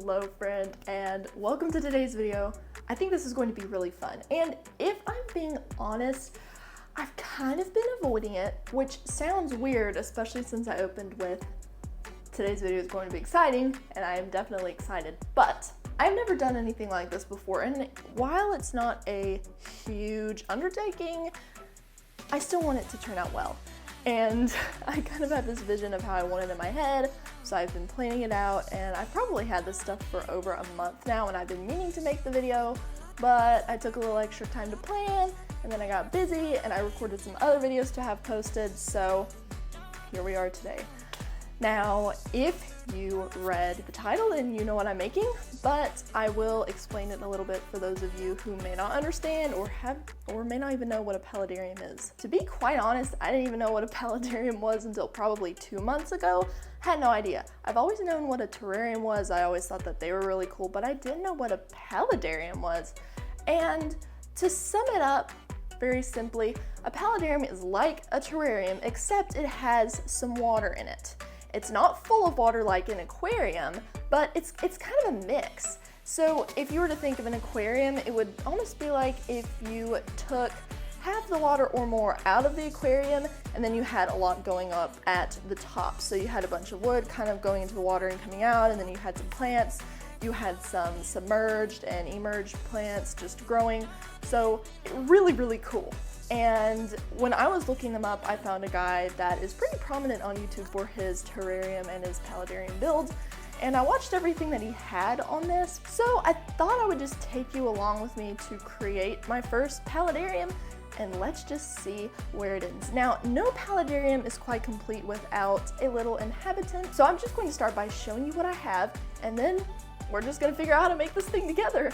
Hello friend, and welcome to today's video. I think this is going to be really fun, and if I'm being honest, I've kind of been avoiding it, which sounds weird, especially since I opened with today's video is going to be exciting, and I am definitely excited, but I've never done anything like this before, and while it's not a huge undertaking, I still want it to turn out well. And I kind of had this vision of how I want it in my head, so I've been planning it out, and I've probably had this stuff for over a month now, and I've been meaning to make the video, but I took a little extra time to plan, and then I got busy, and I recorded some other videos to have posted, so here we are today. Now, if you read the title, then you know what I'm making, but I will explain it a little bit for those of you who may not understand or may not even know what a paludarium is. To be quite honest, I didn't even know what a paludarium was until probably 2 months ago. Had no idea. I've always known what a terrarium was. I always thought that they were really cool, but I didn't know what a paludarium was. And to sum it up very simply, a paludarium is like a terrarium, except it has some water in it. It's not full of water like an aquarium, but it's kind of a mix. So if you were to think of an aquarium, it would almost be like if you took half the water or more out of the aquarium, and then you had a lot going up at the top. So you had a bunch of wood kind of going into the water and coming out, and then you had some plants, you had some submerged and emerged plants just growing. So really, really cool. And when I was looking them up, I found a guy that is pretty prominent on YouTube for his terrarium and his paludarium builds, and I watched everything that he had on this, so I thought I would just take you along with me to create my first paludarium, and let's just see where it ends. Now, no paludarium is quite complete without a little inhabitant, so I'm just going to start by showing you what I have, and then we're just gonna figure out how to make this thing together.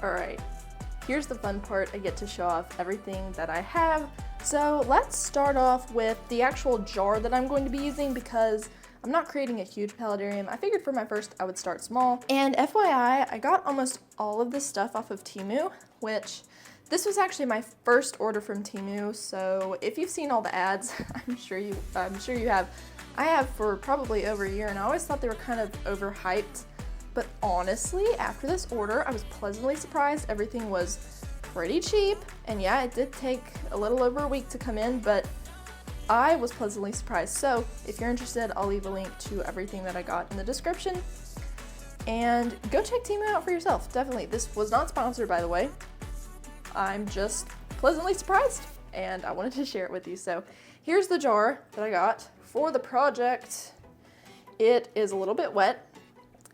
All right. Here's the fun part, I get to show off everything that I have. So let's start off with the actual jar that I'm going to be using because I'm not creating a huge paludarium. I figured for my first I would start small. And FYI, I got almost all of this stuff off of Temu, which this was actually my first order from Temu. So if you've seen all the ads, I'm sure you have. I have for probably over a year, and I always thought they were kind of overhyped. But honestly, after this order, I was pleasantly surprised. Everything was pretty cheap. And yeah, it did take a little over a week to come in, but I was pleasantly surprised. So if you're interested, I'll leave a link to everything that I got in the description. And go check Temu out for yourself, definitely. This was not sponsored, by the way. I'm just pleasantly surprised, and I wanted to share it with you. So here's the jar that I got for the project. It is a little bit wet.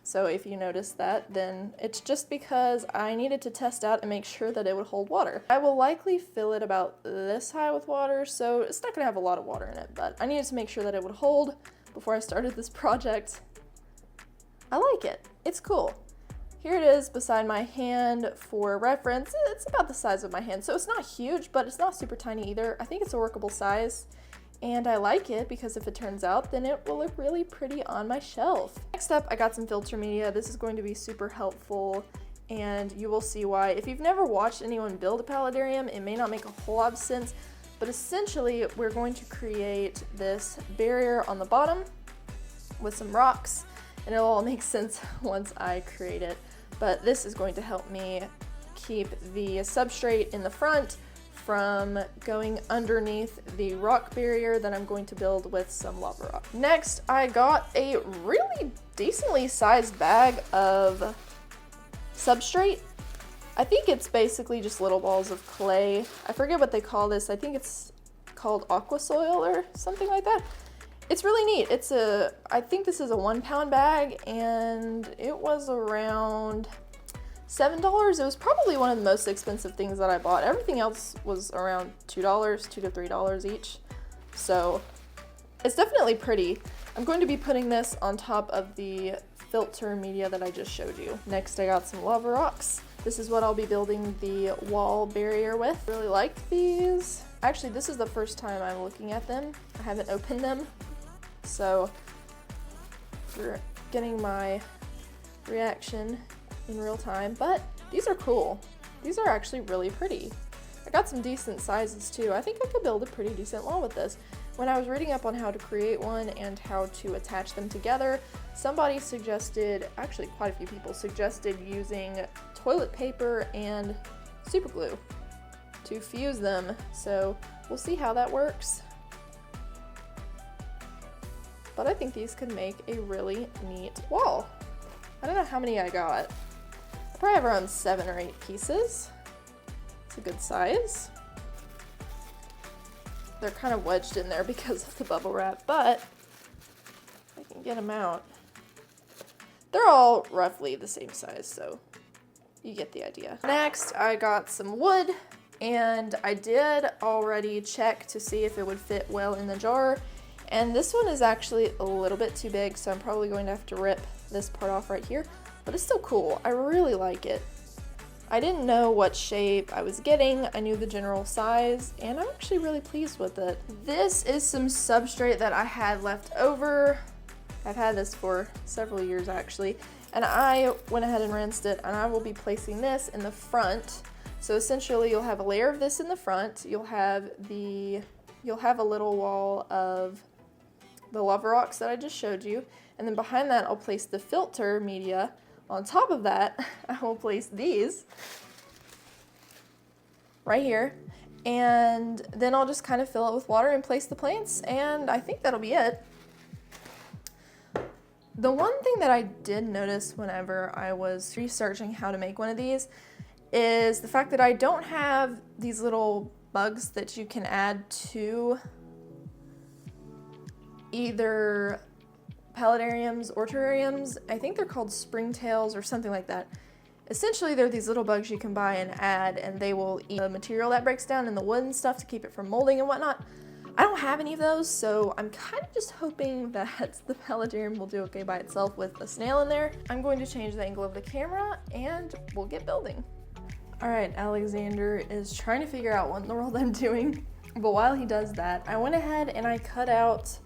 So if you notice that, then it's just because I needed to test out and make sure that it would hold water. I will likely fill it about this high with water, so it's not gonna have a lot of water in it, but I needed to make sure that it would hold before I started this project. I like it, it's cool. Here it is beside my hand for reference. It's about the size of my hand, so it's not huge, but it's not super tiny either. I think it's a workable size. And I like it because if it turns out, then it will look really pretty on my shelf. Next up, I got some filter media. This is going to be super helpful, and you will see why. If you've never watched anyone build a paludarium, it may not make a whole lot of sense, but essentially we're going to create this barrier on the bottom with some rocks, and it'll all make sense once I create it. But this is going to help me keep the substrate in the front from going underneath the rock barrier that I'm going to build with some lava rock. Next, I got a really decently sized bag of substrate. I think it's basically just little balls of clay. I forget what they call this. I think it's called Aquasoil or something like that. It's really neat. I think this is a 1 pound bag, and it was around $7. It was probably one of the most expensive things that I bought. Everything else was around $2, $2 to $3 each. So it's definitely pretty. I'm going to be putting this on top of the filter media that I just showed you. Next, I got some lava rocks. This is what I'll be building the wall barrier with. I really like these. Actually, this is the first time I'm looking at them. I haven't opened them. So you're getting my reaction in real time, but these are cool. These are actually really pretty. I got some decent sizes too. I think I could build a pretty decent wall with this. When I was reading up on how to create one and how to attach them together, somebody suggested, actually quite a few people suggested using toilet paper and super glue to fuse them. So we'll see how that works. But I think these could make a really neat wall. I don't know how many I got. I probably have around 7 or 8 pieces. It's a good size. They're kind of wedged in there because of the bubble wrap, but I can get them out. They're all roughly the same size, so you get the idea. Next, I got some wood, and I did already check to see if it would fit well in the jar. And this one is actually a little bit too big, so I'm probably going to have to rip this part off right here, but it's still cool. I really like it. I didn't know what shape I was getting. I knew the general size, and I'm actually really pleased with it. This is some substrate that I had left over. I've had this for several years actually, and I went ahead and rinsed it, and I will be placing this in the front. So essentially you'll have a layer of this in the front. You'll have a little wall of the lava rocks that I just showed you, and then behind that I'll place the filter media. On top of that, I will place these right here, and then I'll just kind of fill it with water and place the plants, and I think that'll be it. The one thing that I did notice whenever I was researching how to make one of these is the fact that I don't have these little bugs that you can add to either paludariums or terrariums. I think they're called springtails or something like that. Essentially, they're these little bugs you can buy and add, and they will eat the material that breaks down in the wood and stuff to keep it from molding and whatnot. I don't have any of those, so I'm kind of just hoping that the paludarium will do okay by itself with a snail in there. I'm going to change the angle of the camera, and we'll get building. All right, Alexander is trying to figure out what in the world I'm doing, but while he does that, I went ahead and I cut out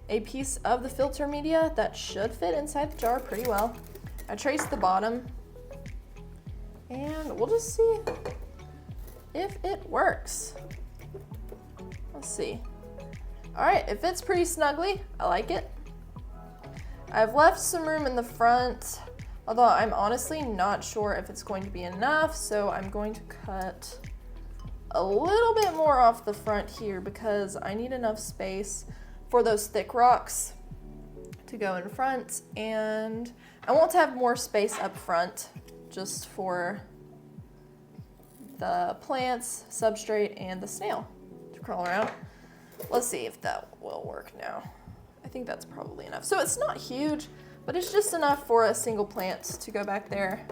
a piece of the filter media that should fit inside the jar pretty well. I traced the bottom, and we'll just see if it works. Let's see. All right, it fits pretty snugly. I like it. I've left some room in the front, although I'm honestly not sure if it's going to be enough, so I'm going to cut a little bit more off the front here because I need enough space for those thick rocks to go in front, and I want to have more space up front just for the plants, substrate, and the snail to crawl around. Let's see if that will work now. I think that's probably enough. So it's not huge, but it's just enough for a single plant to go back there.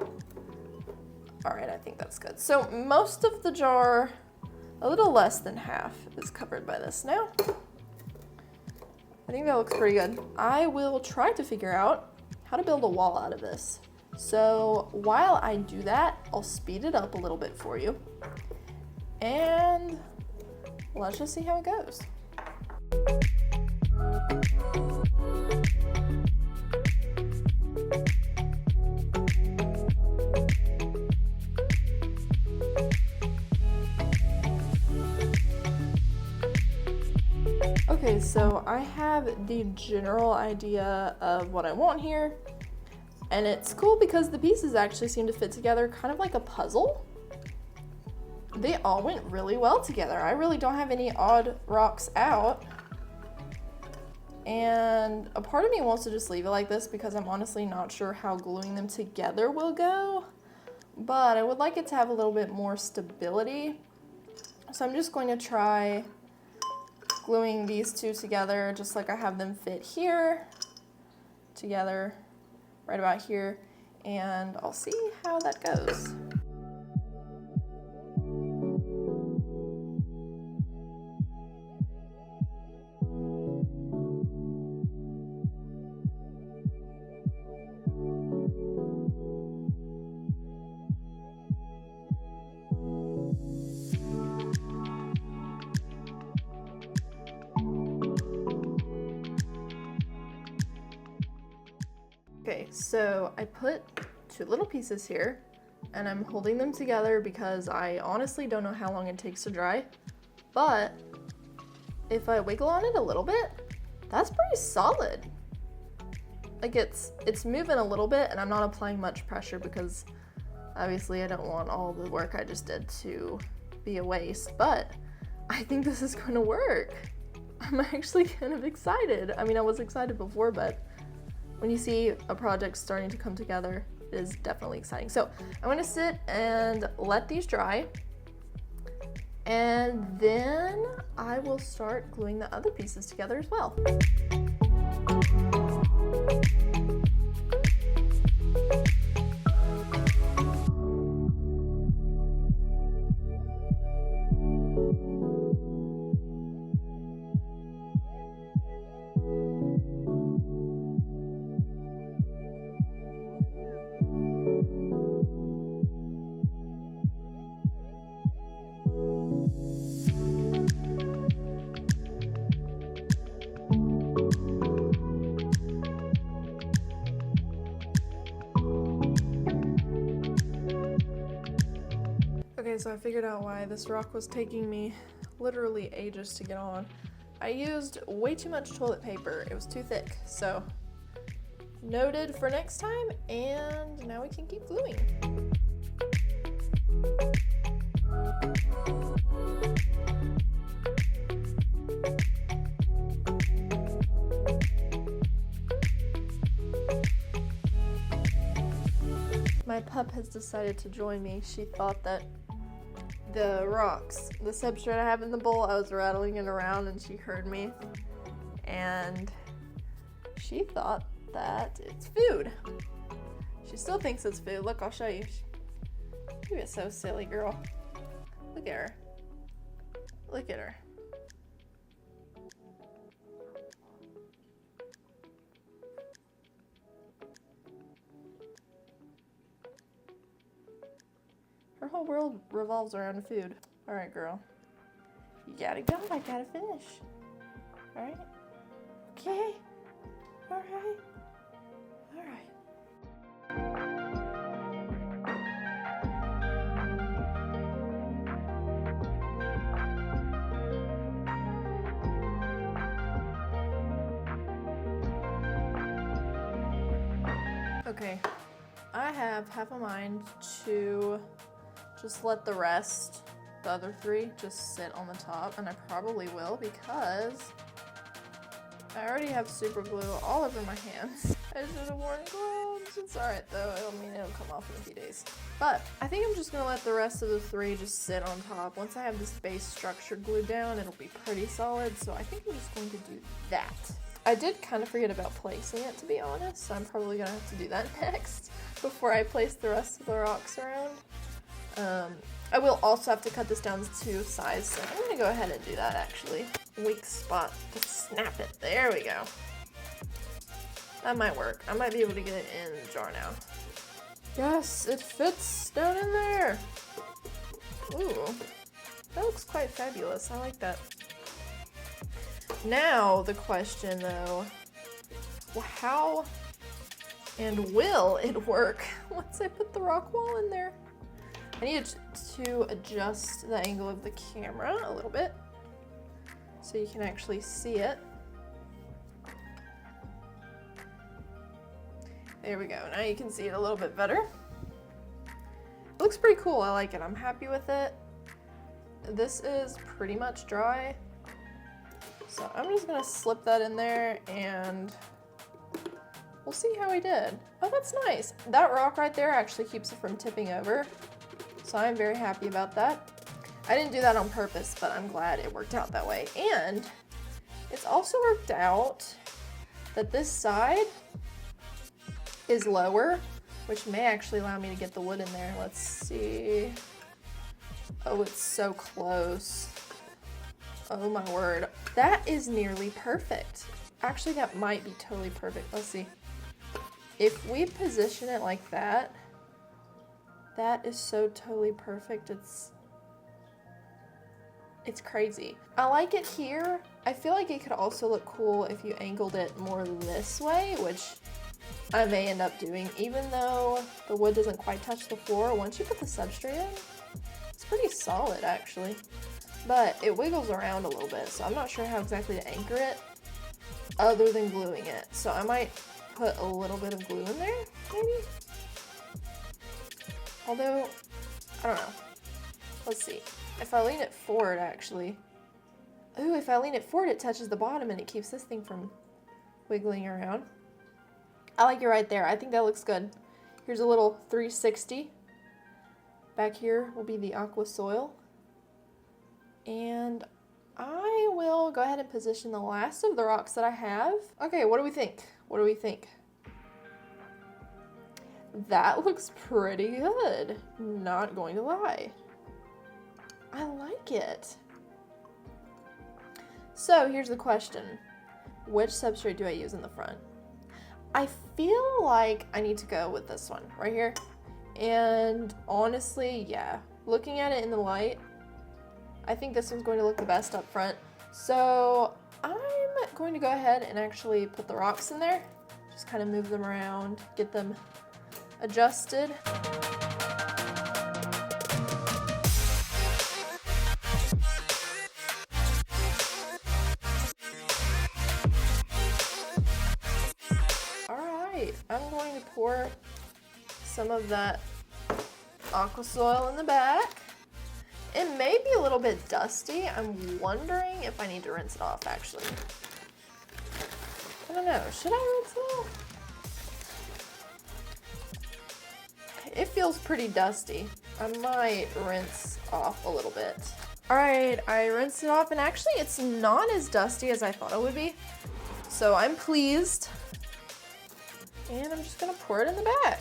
All right, I think that's good. So most of the jar, a little less than half, is covered by this now. I think that looks pretty good. I will try to figure out how to build a wall out of this. So while I do that, I'll speed it up a little bit for you, and let's just see how it goes. Okay, so I have the general idea of what I want here, and it's cool because the pieces actually seem to fit together kind of like a puzzle. They all went really well together. I really don't have any odd rocks out, and a part of me wants to just leave it like this because I'm honestly not sure how gluing them together will go, but I would like it to have a little bit more stability. So I'm just going to try gluing these two together just like I have them fit here together right about here, and I'll see how that goes. Okay, so I put two little pieces here, and I'm holding them together because I honestly don't know how long it takes to dry, but if I wiggle on it a little bit, that's pretty solid. Like it's moving a little bit, and I'm not applying much pressure because obviously I don't want all the work I just did to be a waste, but I think this is going to work. I'm actually kind of excited. I mean, I was excited before, but when you see a project starting to come together, it is definitely exciting. So I'm going to sit and let these dry, and then I will start gluing the other pieces together as well. Okay, so I figured out why this rock was taking me literally ages to get on. I used way too much toilet paper. It was too thick. So noted for next time, and now we can keep gluing. My pup has decided to join me. She thought that the rocks, the substrate I have in the bowl, I was rattling it around and she heard me. And she thought that it's food. She still thinks it's food. Look, I'll show you. You are so silly, girl. Look at her. Look at her. Her whole world revolves around food. All right, girl. You gotta go. I gotta finish. All right? Okay. All right. All right. Okay. I have half a mind to just let the rest, the other three, just sit on the top, and I probably will because I already have super glue all over my hands. I should have worn gloves. It's alright though, I mean it'll come off in a few days. But I think I'm just gonna let the rest of the three just sit on top. Once I have this base structure glued down, it'll be pretty solid, so I think I'm just going to do that. I did kind of forget about placing it, to be honest, so I'm probably gonna have to do that next before I place the rest of the rocks around. I will also have to cut this down to size, so I'm gonna go ahead and do that actually. Weak spot, let's snap it, there we go. That might work. I might be able to get it in the jar now. Yes, it fits down in there. Ooh, that looks quite fabulous, I like that. Now the question though, how and will it work once I put the rock wall in there? I need to adjust the angle of the camera a little bit so you can actually see it. There we go, now you can see it a little bit better. It looks pretty cool, I like it, I'm happy with it. This is pretty much dry. So I'm just gonna slip that in there and we'll see how we did. Oh, that's nice. That rock right there actually keeps it from tipping over. So I'm very happy about that. I didn't do that on purpose, but I'm glad it worked out that way. And it's also worked out that this side is lower, which may actually allow me to get the wood in there. Let's see. Oh, it's so close. Oh my word. That is nearly perfect. Actually, that might be totally perfect. Let's see. If we position it like that, that is so totally perfect. It's crazy. I like it here. I feel like it could also look cool if you angled it more this way, which I may end up doing, even though the wood doesn't quite touch the floor. Once you put the substrate in, it's pretty solid actually. but it wiggles around a little bit, so I'm not sure how exactly to anchor it other than gluing it. So I might put a little bit of glue in there, maybe? Although, I don't know. Let's see. If I lean it forward, actually. Ooh, if I lean it forward, it touches the bottom and it keeps this thing from wiggling around. I like it right there. I think that looks good. Here's a little 360. Back here will be the Aquasoil. And I will go ahead and position the last of the rocks that I have. Okay, what do we think? What do we think? That looks pretty good. Not going to lie. I like it. So here's the question. Which substrate do I use in the front? I feel like I need to go with this one right here. And honestly, yeah, looking at it in the light, I think this one's going to look the best up front. So I'm going to go ahead and actually put the rocks in there. Just kind of move them around, get them adjusted. I'm going to pour some of that Aquasoil in the back. It may be a little bit dusty. I'm wondering if I need to rinse it off, actually. I don't know. Should I rinse it off? It feels pretty dusty. I might rinse off a little bit. All right, I rinsed it off, and actually it's not as dusty as I thought it would be. So I'm pleased. And I'm just gonna pour it in the back.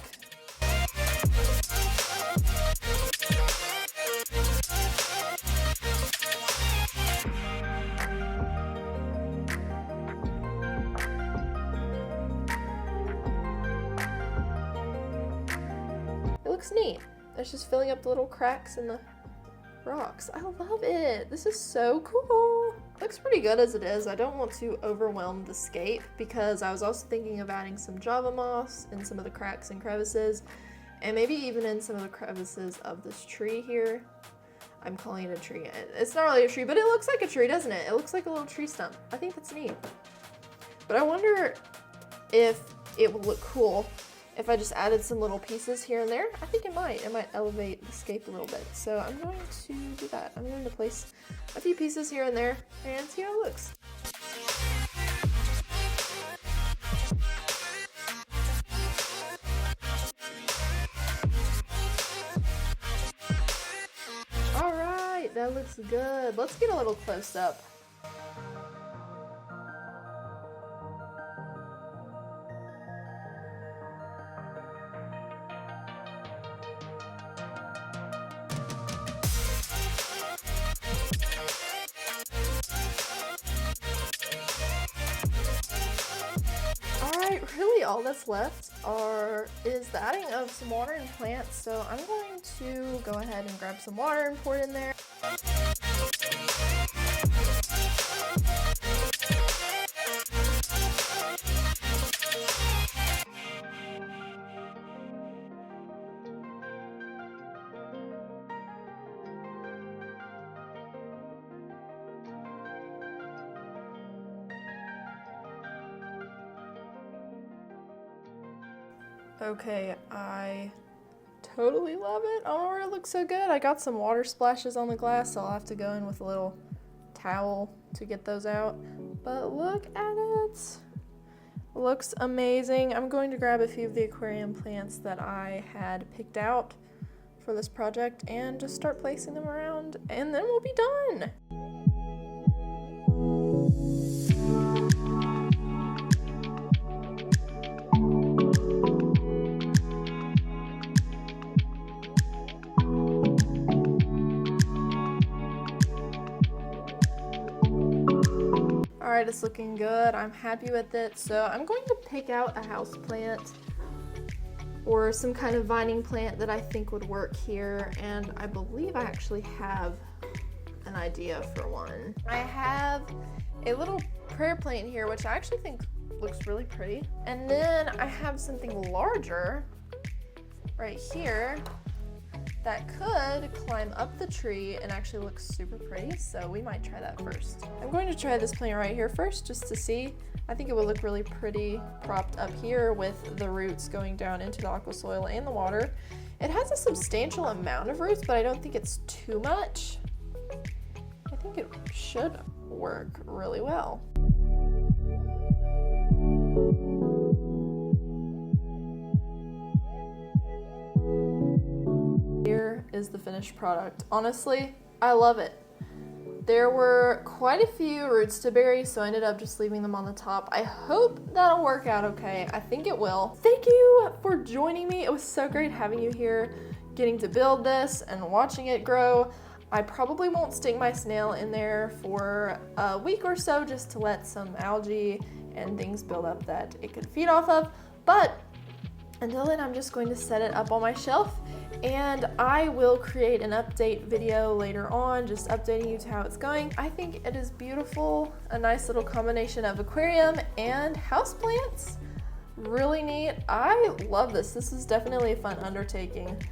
It looks neat. It's just filling up the little cracks in the rocks. I love it. This is so cool. Looks pretty good as it is. I don't want to overwhelm the scape because I was also thinking of adding some Java moss in some of the cracks and crevices, and maybe even in some of the crevices of this tree here. I'm calling it a tree. It's not really a tree, but it looks like a tree, doesn't it? It looks like a little tree stump. I think that's neat. But I wonder if it would look cool if I just added some little pieces here and there. I think it might. It might elevate the scape a little bit. So I'm going to do that. I'm going to place a few pieces here and there and see how it looks. All right, that looks good. Let's get a little close up. Really all that's left is the adding of some water and plants, so I'm going to go ahead and grab some water and pour it in there. Okay, I totally love it. Oh, it looks so good. I got some water splashes on the glass, so I'll have to go in with a little towel to get those out. But look at it. Looks amazing. I'm going to grab a few of the aquarium plants that I had picked out for this project and just start placing them around, and then we'll be done. Alright, it's looking good. I'm happy with it. So I'm going to pick out a house plant or some kind of vining plant that I think would work here. And I believe I actually have an idea for one. I have a little prayer plant here, which I actually think looks really pretty. And then I have something larger right here that could climb up the tree and actually look super pretty, so we might try that first. I'm going to try this plant right here first just to see. I think it would look really pretty propped up here with the roots going down into the Aquasoil and the water. It has a substantial amount of roots, but I don't think it's too much. I think it should work really well. Here is the finished product. Honestly, I love it. There were quite a few roots to bury, so I ended up just leaving them on the top. I hope that'll work out okay. I think it will. Thank you for joining me. It was so great having you here, getting to build this and watching it grow. I probably won't stick my snail in there for a week or so just to let some algae and things build up that it could feed off of, but until then, I'm just going to set it up on my shelf, and I will create an update video later on, just updating you to how it's going. I think it is beautiful, a nice little combination of aquarium and houseplants. Really neat. I love this. This is definitely a fun undertaking.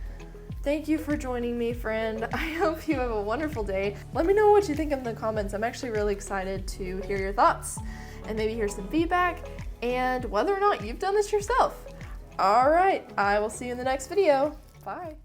Thank you for joining me, friend. I hope you have a wonderful day. Let me know what you think in the comments. I'm actually really excited to hear your thoughts and maybe hear some feedback and whether or not you've done this yourself. All right, I will see you in the next video. Bye.